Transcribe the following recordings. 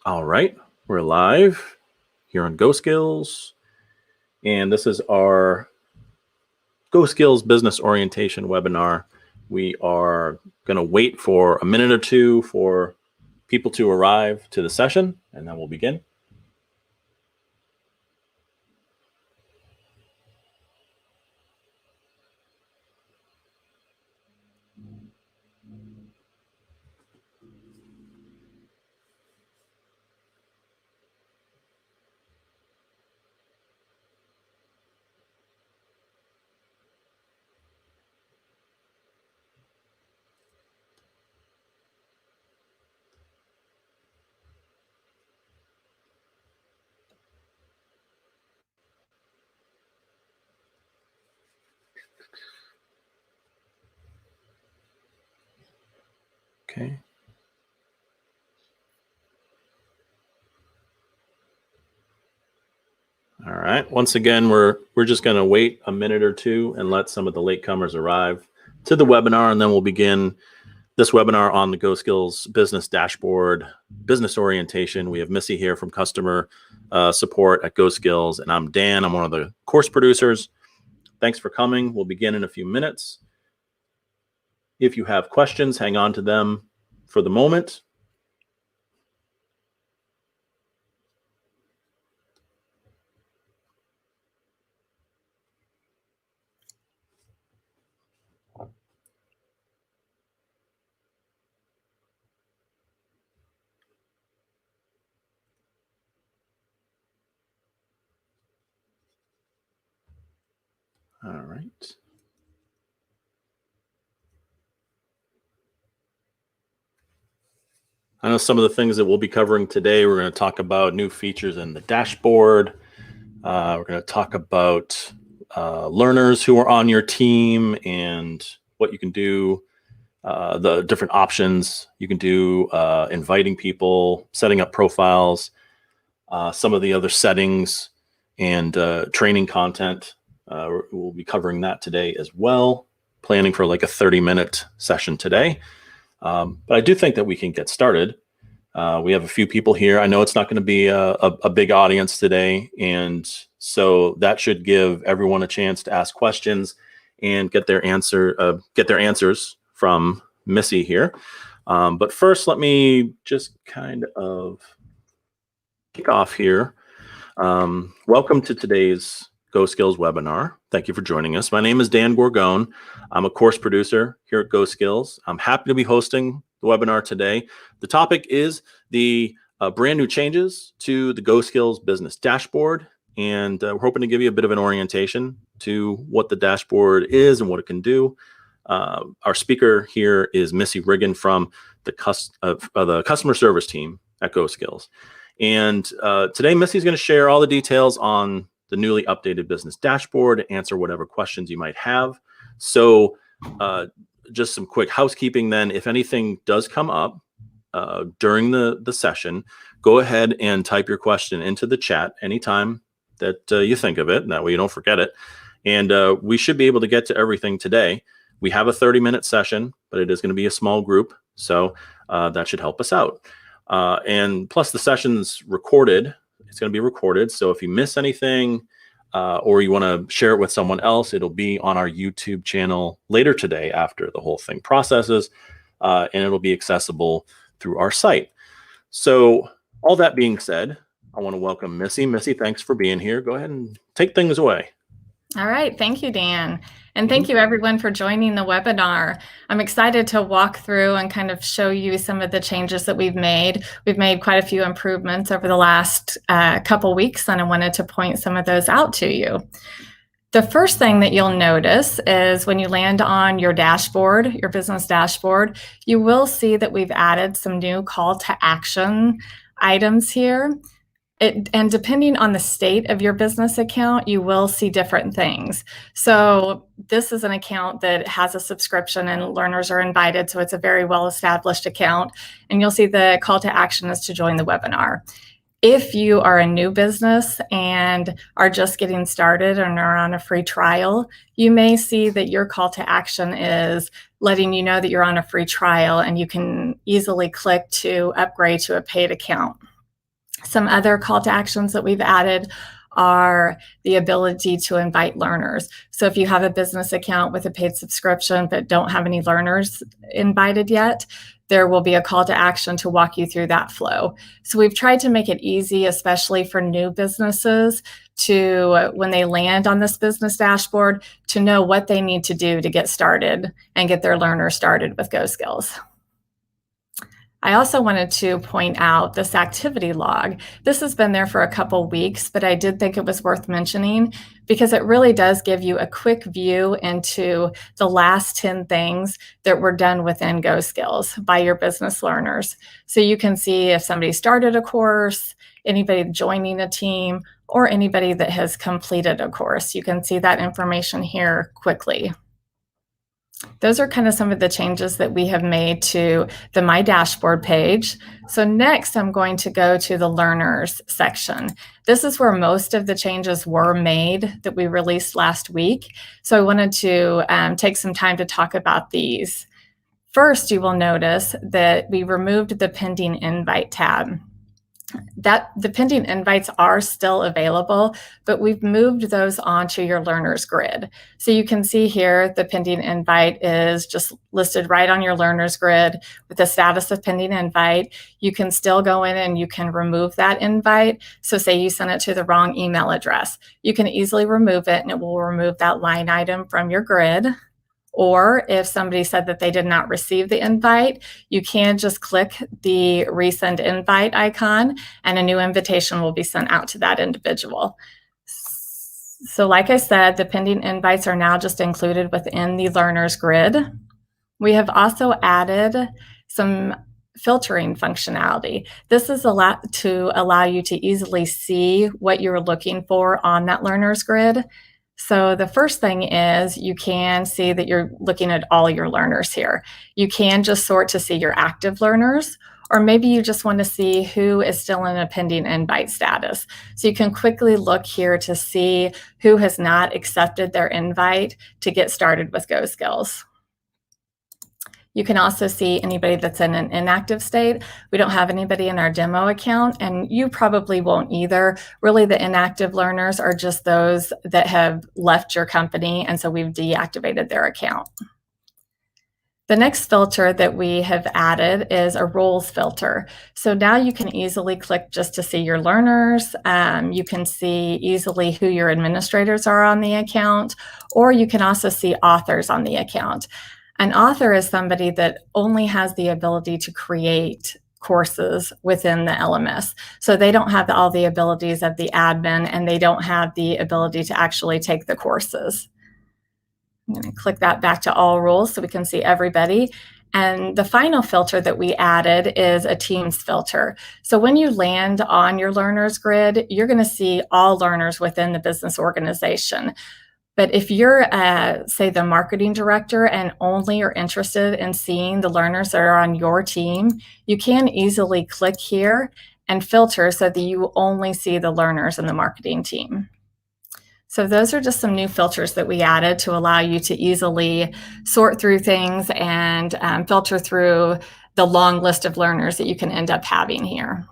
All right, we're live here on GoSkills, and this is our GoSkills Business Orientation webinar. We are going to wait for a minute or two for people to arrive to the session, and then we'll begin. Okay. All right. Once again, we're just going to wait a minute or two and let some of the latecomers arrive to the webinar, and then we'll begin this webinar on the GoSkills Business Dashboard, Business Orientation. We have Missy here from Customer Support at GoSkills, and I'm Dan. I'm one of the course producers. Thanks for coming. We'll begin in a few minutes. If you have questions, hang on to them for the moment. All right. I know some of the things that we'll be covering today. We're going to talk about new features in the dashboard. We're going to talk about learners who are on your team and what you can do, the different options you can do, inviting people, setting up profiles, some of the other settings, and training content. We'll be covering that today as well, planning for like a 30-minute session today. But I do think that we can get started. We have a few people here. I know it's not going to be a big audience today, and so that should give everyone a chance to ask questions and get their answers from Missy here. But first, let me just kind of kick off here. Welcome to today's GoSkills webinar. Thank you for joining us. My name is Dan Gorgone. I'm a course producer here at GoSkills. I'm happy to be hosting the webinar today. The topic is the brand new changes to the GoSkills Business Dashboard, and we're hoping to give you a bit of an orientation to what the dashboard is and what it can do. Our speaker here is Missy Riggin from the customer service team at GoSkills. And today, Missy's going to share all the details on the newly updated business dashboard, answer whatever questions you might have. So just some quick housekeeping then. If anything does come up during the session, go ahead and type your question into the chat anytime that you think of it, and that way you don't forget it. And we should be able to get to everything today. We have a 30-minute session, but it is going to be a small group, so that should help us out. And plus the session's recorded. It's going to be recorded, so if you miss anything or you want to share it with someone else, it'll be on our YouTube channel later today after the whole thing processes, and it'll be accessible through our site. So all that being said, I want to welcome Missy. Missy, thanks for being here. Go ahead and take things away. All right. Thank you, Dan. And thank you, everyone, for joining the webinar. I'm excited to walk through and kind of show you some of the changes that we've made. We've made quite a few improvements over the last couple weeks, and I wanted to point some of those out to you. The first thing that you'll notice is when you land on your dashboard, your business dashboard, you will see that we've added some new call to action items here. And depending on the state of your business account, you will see different things. So this is an account that has a subscription and learners are invited, so it's a very well-established account. And you'll see the call to action is to join the webinar. If you are a new business and are just getting started and are on a free trial, you may see that your call to action is letting you know that you're on a free trial, and you can easily click to upgrade to a paid account. Some other call to actions that we've added are the ability to invite learners. So if you have a business account with a paid subscription but don't have any learners invited yet, there will be a call to action to walk you through that flow. So we've tried to make it easy, especially for new businesses, to, when they land on this business dashboard, to know what they need to do to get started and get their learners started with GoSkills. I also wanted to point out this activity log. This has been there for a couple weeks, but I did think it was worth mentioning because it really does give you a quick view into the last 10 things that were done within GoSkills by your business learners. So you can see if somebody started a course, anybody joining a team, or anybody that has completed a course. You can see that information here quickly. Those are kind of some of the changes that we have made to the My Dashboard page. So next, I'm going to go to the Learners section. This is where most of the changes were made that we released last week. So I wanted to take some time to talk about these. First, you will notice that we removed the pending invite tab. The pending invites are still available, but we've moved those onto your learners grid. So you can see here the pending invite is just listed right on your learners grid with the status of pending invite. You can still go in and you can remove that invite. So say you sent it to the wrong email address, you can easily remove it and it will remove that line item from your grid. Or if somebody said that they did not receive the invite, you can just click the resend invite icon and a new invitation will be sent out to that individual. So like I said, the pending invites are now just included within the learners grid. We have also added some filtering functionality. This is to allow you to easily see what you're looking for on that learners grid. So the first thing is you can see that you're looking at all your learners here. You can just sort to see your active learners, or maybe you just want to see who is still in a pending invite status. So you can quickly look here to see who has not accepted their invite to get started with GoSkills. You can also see anybody that's in an inactive state. We don't have anybody in our demo account, and you probably won't either. Really, the inactive learners are just those that have left your company, and so we've deactivated their account. The next filter that we have added is a roles filter. So now you can easily click just to see your learners. You can see easily who your administrators are on the account, or you can also see authors on the account. An author is somebody that only has the ability to create courses within the LMS. So they don't have all the abilities of the admin, and they don't have the ability to actually take the courses. I'm going to click that back to all roles so we can see everybody. And the final filter that we added is a Teams filter. So when you land on your learners grid, you're going to see all learners within the business organization. But if you're, say, the marketing director and only are interested in seeing the learners that are on your team, you can easily click here and filter so that you only see the learners in the marketing team. So those are just some new filters that we added to allow you to easily sort through things and filter through the long list of learners that you can end up having here.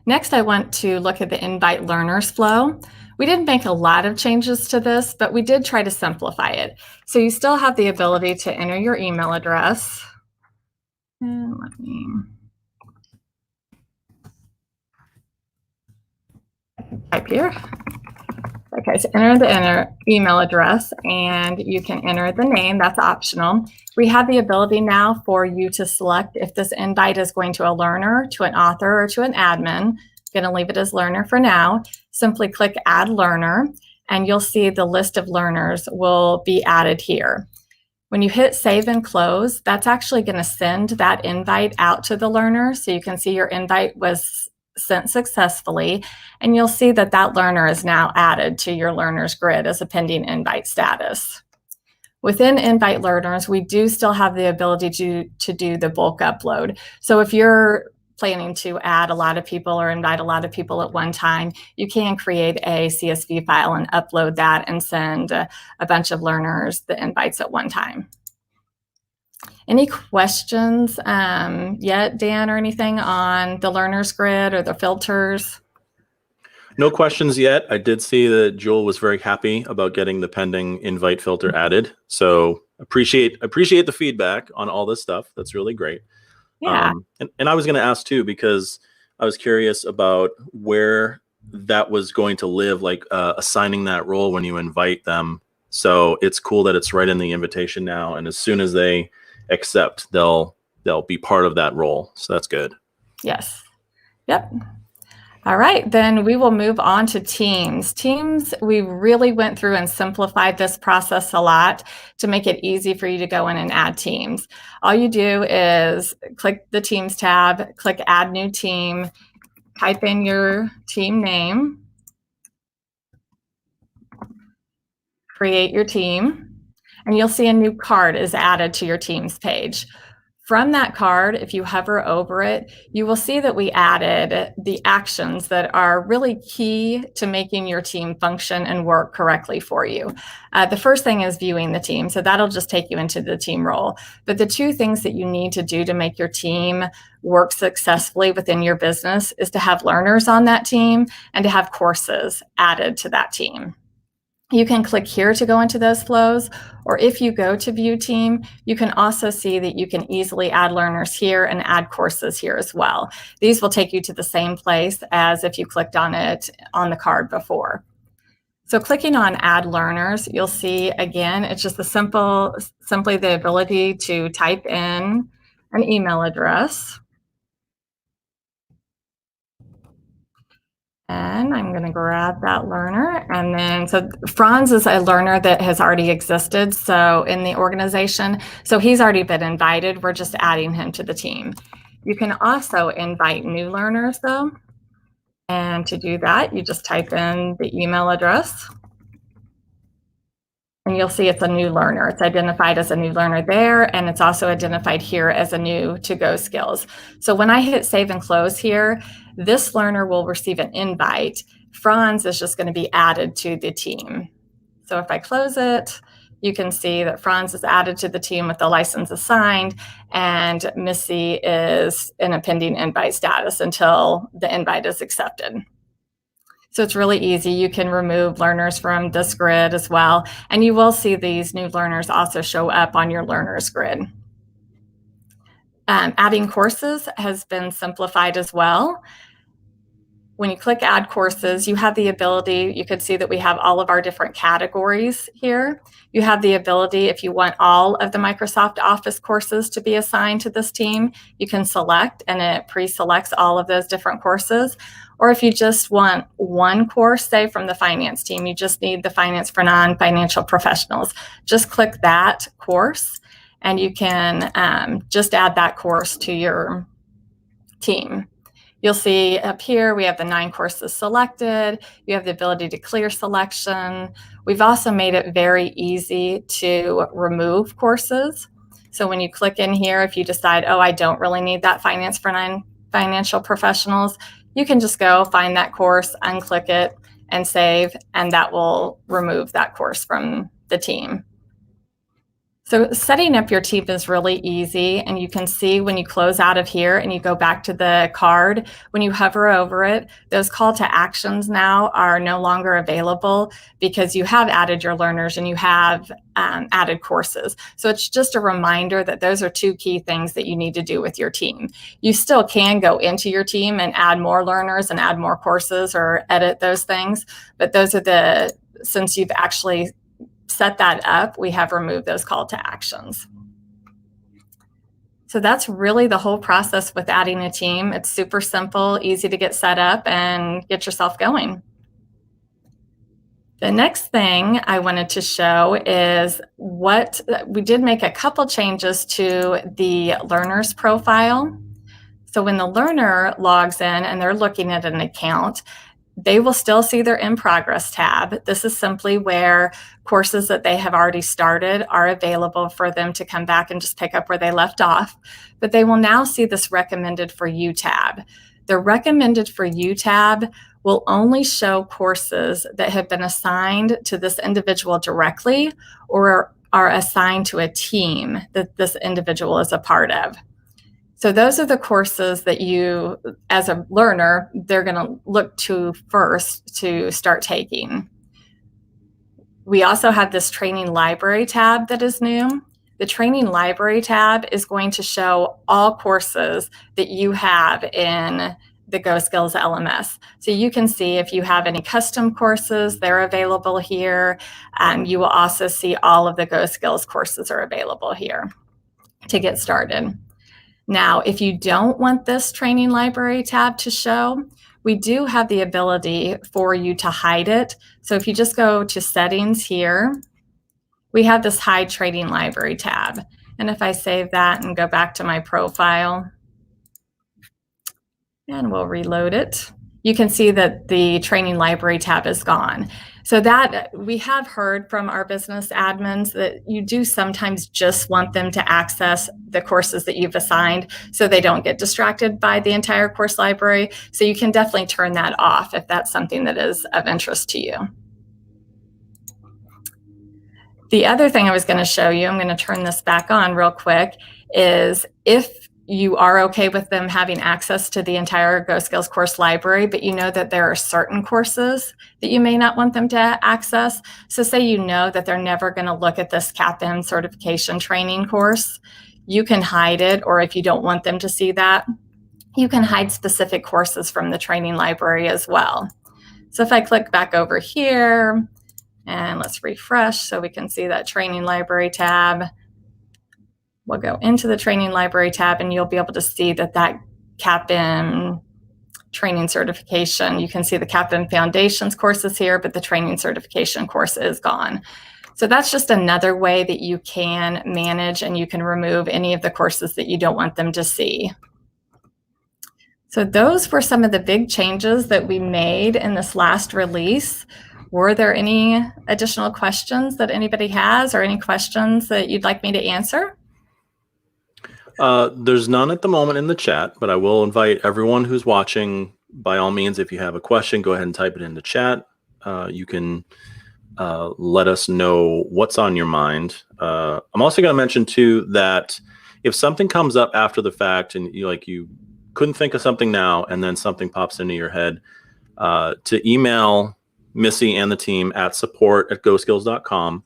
Next, I want to look at the invite learners flow. We didn't make a lot of changes to this, but we did try to simplify it. So you still have the ability to enter your email address. And let me type here. Okay, so enter the email address and you can enter the name, that's optional. We have the ability now for you to select if this invite is going to a learner, to an author, or to an admin. I'm gonna leave it as learner for now. Simply click add learner and you'll see the list of learners will be added here. When you hit save and close, that's actually gonna send that invite out to the learner. So you can see your invite was sent successfully, and you'll see that that learner is now added to your learners grid as a pending invite status. Within invite learners, we do still have the ability to do the bulk upload. So if you're planning to add a lot of people or invite a lot of people at one time, you can create a CSV file and upload that and send a bunch of learners the invites at one time. Any questions yet, Dan, or anything on the learner's grid or the filters? No questions yet. I did see that Joel was very happy about getting the pending invite filter added. So appreciate the feedback on all this stuff. That's really great. Yeah. And I was going to ask too, because I was curious about where that was going to live, like assigning that role when you invite them. So it's cool that it's right in the invitation now, and as soon as they accept, they'll be part of that role. So that's good. Yes. Yep. All right, then we will move on to Teams. Teams, we really went through and simplified this process a lot to make it easy for you to go in and add teams. All you do is click the Teams tab, click Add New Team, type in your team name, create your team, and you'll see a new card is added to your Teams page. From that card, if you hover over it, you will see that we added the actions that are really key to making your team function and work correctly for you. The first thing is viewing the team, so that'll just take you into the team role. But the two things that you need to do to make your team work successfully within your business is to have learners on that team and to have courses added to that team. You can click here to go into those flows, or if you go to View Team, you can also see that you can easily add learners here and add courses here as well. These will take you to the same place as if you clicked on it on the card before. So clicking on Add Learners, you'll see again, it's just simply the ability to type in an email address. And I'm going to grab that learner. And then, so Franz is a learner that has already existed so in the organization. So he's already been invited. We're just adding him to the team. You can also invite new learners though. And to do that, you just type in the email address. And you'll see it's a new learner. It's identified as a new learner there, and it's also identified here as a new to GoSkills. So when I hit save and close here, this learner will receive an invite. Franz is just going to be added to the team. So if I close it, you can see that Franz is added to the team with the license assigned, and Missy is in a pending invite status until the invite is accepted. So it's really easy. You can remove learners from this grid as well. And you will see these new learners also show up on your learners grid. Adding courses has been simplified as well. When you click Add Courses, you have the ability, you could see that we have all of our different categories here. You have the ability, if you want all of the Microsoft Office courses to be assigned to this team, you can select and it pre-selects all of those different courses. Or if you just want one course, say from the finance team, you just need the finance for non-financial professionals, just click that course and you can just add that course to your team. You'll see up here, we have the 9 courses selected. You have the ability to clear selection. We've also made it very easy to remove courses. So when you click in here, if you decide, oh, I don't really need that finance for non-financial professionals, you can just go find that course, unclick it, and save, and that will remove that course from the team. So setting up your team is really easy, and you can see when you close out of here and you go back to the card, when you hover over it, those call to actions now are no longer available because you have added your learners and you have added courses. So it's just a reminder that those are 2 key things that you need to do with your team. You still can go into your team and add more learners and add more courses or edit those things, but those are since you've actually set that up, we have removed those call to actions. So that's really the whole process with adding a team. It's super simple, easy to get set up and get yourself going. The next thing I wanted to show is we did make a couple changes to the learner's profile. So when the learner logs in and they're looking at an account, they will still see their In Progress tab. This is simply where courses that they have already started are available for them to come back and just pick up where they left off. But they will now see this Recommended for You tab. The Recommended for You tab will only show courses that have been assigned to this individual directly or are assigned to a team that this individual is a part of. So those are the courses that you, as a learner, they're going to look to first to start taking. We also have this training library tab that is new. The training library tab is going to show all courses that you have in the GoSkills LMS. So you can see if you have any custom courses, they're available here. You will also see all of the GoSkills courses are available here to get started. Now, if you don't want this training library tab to show, we do have the ability for you to hide it. So if you just go to settings here, we have this hide training library tab. And if I save that and go back to my profile, and we'll reload it, you can see that the training library tab is gone. So that we have heard from our business admins that you do sometimes just want them to access the courses that you've assigned so they don't get distracted by the entire course library. So you can definitely turn that off if that's something that is of interest to you. The other thing I was going to show you, I'm going to turn this back on real quick, is if you are okay with them having access to the entire GoSkills course library, but you know that there are certain courses that you may not want them to access. So say you know that they're never going to look at this CAPM certification training course, you can hide it, or if you don't want them to see that, you can hide specific courses from the training library as well. So if I click back over here, and let's refresh so we can see that training library tab. We'll go into the training library tab and you'll be able to see that CAPM training certification, you can see the CAPM Foundations courses here, but the training certification course is gone. So that's just another way that you can manage and you can remove any of the courses that you don't want them to see. So those were some of the big changes that we made in this last release. Were there any additional questions that anybody has, or any questions that you'd like me to answer? There's none at the moment in the chat, but I will invite everyone who's watching, by all means, if you have a question, go ahead and type it in the chat. You can let us know what's on your mind. I'm also going to mention too that if something comes up after the fact and you couldn't think of something now and then something pops into your head, to email Missy and the team at support@GoSkills.com.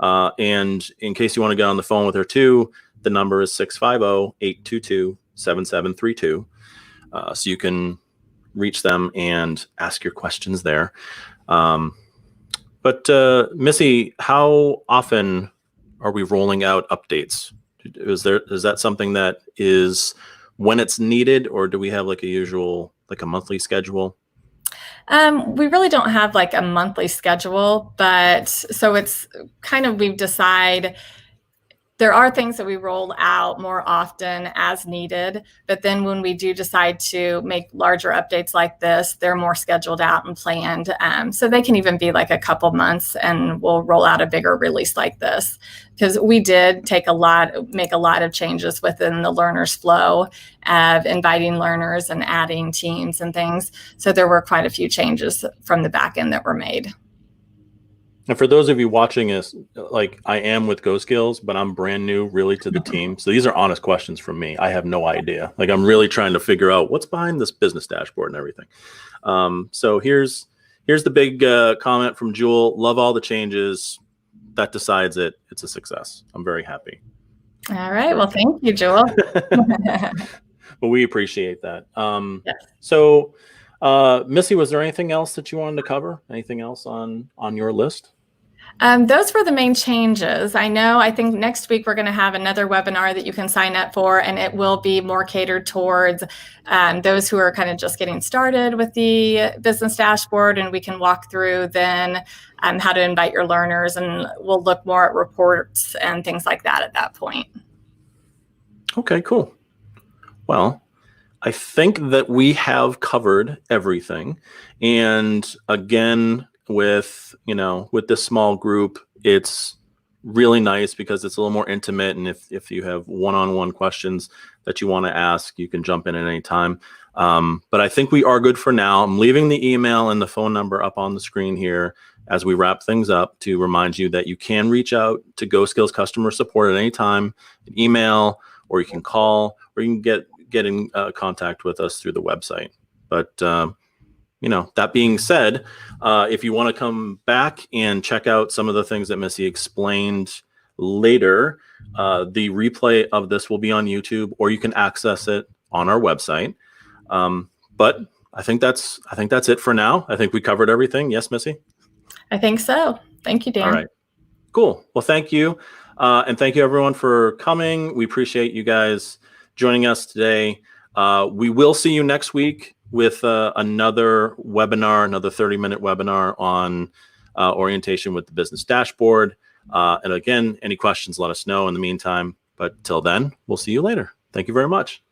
And in case you want to get on the phone with her too, the number is 650-822-7732. So you can reach them and ask your questions there. But Missy, how often are we rolling out updates? Is that something that is when it's needed, or do we have like a monthly schedule? We really don't have like a monthly schedule, but so it's kind of, we've decided there are things that we roll out more often as needed, but then when we do decide to make larger updates like this, they're more scheduled out and planned. So they can even be like a couple months and we'll roll out a bigger release like this, because we did make a lot of changes within the learners flow of inviting learners and adding teams and things. So there were quite a few changes from the back end that were made. And for those of you watching us, like I am with GoSkills, but I'm brand new really to the team. So these are honest questions from me. I have no idea. Like I'm really trying to figure out what's behind this business dashboard and everything. So here's the big comment from Jewel. Love all the changes. That decides it. It's a success. I'm very happy. All right. Well, thank you, Jewel. Well, we appreciate that. Yes. So Missy, was there anything else that you wanted to cover? Anything else on your list? Those were the main changes. I think next week we're going to have another webinar that you can sign up for, and it will be more catered towards those who are kind of just getting started with the business dashboard, and we can walk through then how to invite your learners, and we'll look more at reports and things like that at that point. Okay, cool. Well, I think that we have covered everything. And again, with this small group, it's really nice because it's a little more intimate. And if you have one-on-one questions that you want to ask, you can jump in at any time. But I think we are good for now. I'm leaving the email and the phone number up on the screen here. as we wrap things up to remind you that you can reach out to GoSkills customer support at any time, an email, or you can call, or you can get in contact with us through the website. But that being said, if you want to come back and check out some of the things that Missy explained later, the replay of this will be on YouTube, or you can access it on our website. But I think that's it for now. I think we covered everything. Yes, Missy? I think so. Thank you, Dan. All right. Cool. Well, thank you. And thank you, everyone, for coming. We appreciate you guys joining us today. We will see you next week with another webinar, another 30-minute webinar on orientation with the business dashboard. And again, any questions, let us know in the meantime. But till then, we'll see you later. Thank you very much.